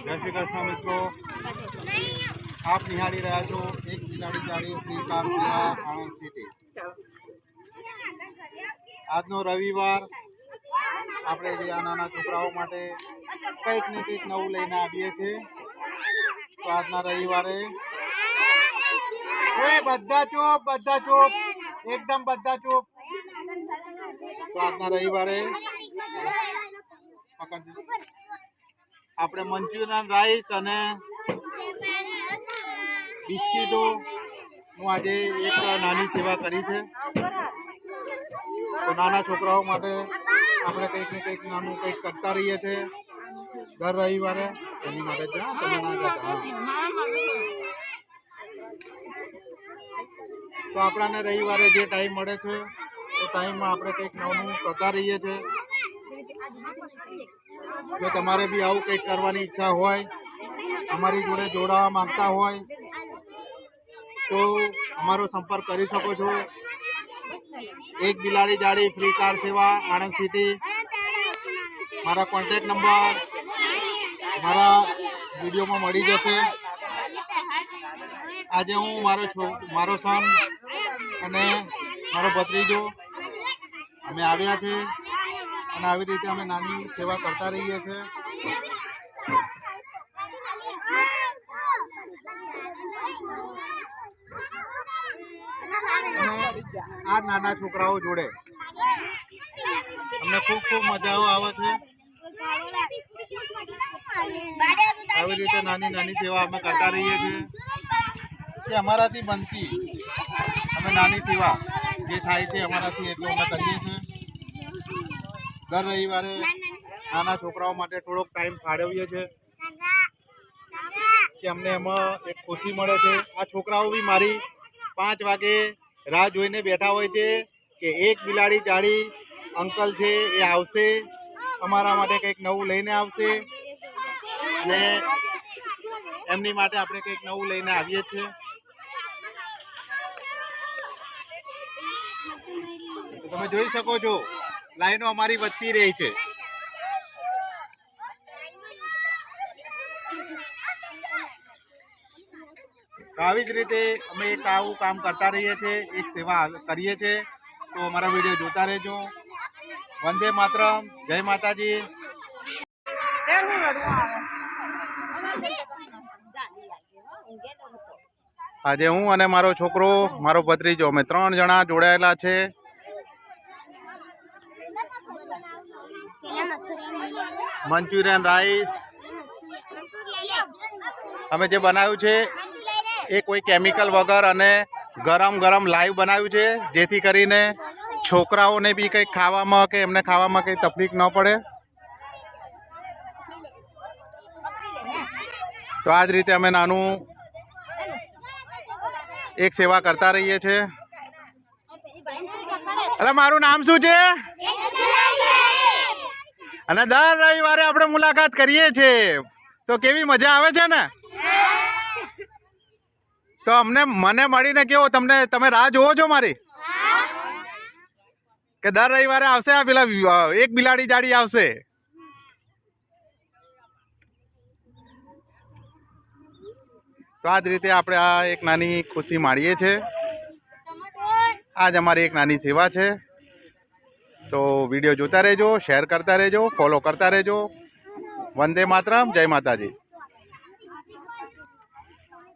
जय श्री कृष्ण मित्रों, आप निहारी रहा छो एक बिलाड़ी जाड़ी फ्री कार सेवा आनंद सिटी। આજનો રવિવાર આપણે જે આ નાના છોકરાઓ માટે કંઈક ને કંઈક નવું લઈને આવીએ છીએ। તો આજના રવિવારે બધા ચૂપ એકદમ બધા ચૂપ। તો આજના રવિવારે આપણે મંચુરિયન રાઈસ અને બિસ્કીટોનું આજે એક નાની સેવા કરી છે। તો નાના છોકરાઓ માટે આપણે કંઈક ને કંઈક નાનું કંઈક કરતા રહીએ છીએ દર રવિવારે। એની માટે જ્યાં તમે ના જતા, તો આપણાને રવિવારે જે ટાઈમ મળે છે એ ટાઈમમાં આપણે કંઈક નવું કરતા રહીએ છીએ। જો તમારે બી આવું કંઈક કરવાની ઈચ્છા હોય, અમારી જોડે જોડાવા માંગતા હોય તો અમારો સંપર્ક કરી શકો છો। एक बिलाड़ी जाड़ी फ्री कार सेवा आनंद सिटी। मारा कॉन्टेक्ट नंबर मारा वीडियो में मળી जशे। आज हूँ मारो सन अने मारो भत्रीजो अमे आव्या छे अने आवी रीते अमे नानी सेवा करता रहीए छे। आ नाना छोकराओ जोड़े अમને खूब खूब मजाओ आवे छे। આવી રીતે નાની નાની સેવા અમે કરતા રહીએ છીએ કે અમારાથી બનતી અમે નાની સેવા જે થાય છે અમારાથી એટલું અમે કરીએ છીએ। દર રવિવારે નાના છોકરાઓ માટે થોડોક ટાઈમ ફાળવીએ છીએ કે અમને એમાં એક ખુશી મળે છે। આ છોકરાઓ બી મારી 5 વાગે राह जोईने बैठा होय छे कि एक बिलाड़ी जाड़ी अंकल छे ए आवशे, अमारा माटे कंईक नवुं लईने आवशे अने एमनी माटे आपणे कंईक नवुं लईने आवीए छीए। तो तमे जोई शको छो लाइनो अमारी वधती रही छे। तो આવી જ રીતે અમે એક આવું કામ કરતા રહીએ છીએ, એક સેવા કરીએ છીએ। તો અમારા વિડીયો જોતા રહેજો। વંદે માતરમ, જય માતાજી। આજે હું અને મારો છોકરો મારો ભત્રીજો અમે 3 જણા જોડાયેલા છે। મંચુરિયન રાઈસ અમે જે બનાવ્યું છે એ કોઈ કેમિકલ વગર અને ગરમ ગરમ લાઈવ બનાવ્યું છે, જેથી કરીને છોકરાઓને બી કંઈક ખાવામાં કે એમને ખાવામાં કંઈ તકલીફ ન પડે। તો આ જ રીતે અમે નાનું એક સેવા કરતા રહીએ છીએ। અરે મારું નામ શું છે? અને દર રવિવારે આપણે મુલાકાત કરીએ છીએ, તો કેવી મજા આવે છે ને? तो अमने मने मळीने केवो तमे राह जोवो छो मारी के दर रविवारे आवशे आ पेला एक बिलाड़ी जाड़ी आवशे। तो आज रीते आपणे आ एक नानी खुशी माणीए छे। आज अमारी एक नानी सेवा छे। तो विडियो जोता रहेजो, शेर करता रहेजो, फॉलो करता रहेजो। वंदे मातरम, जय माताजी।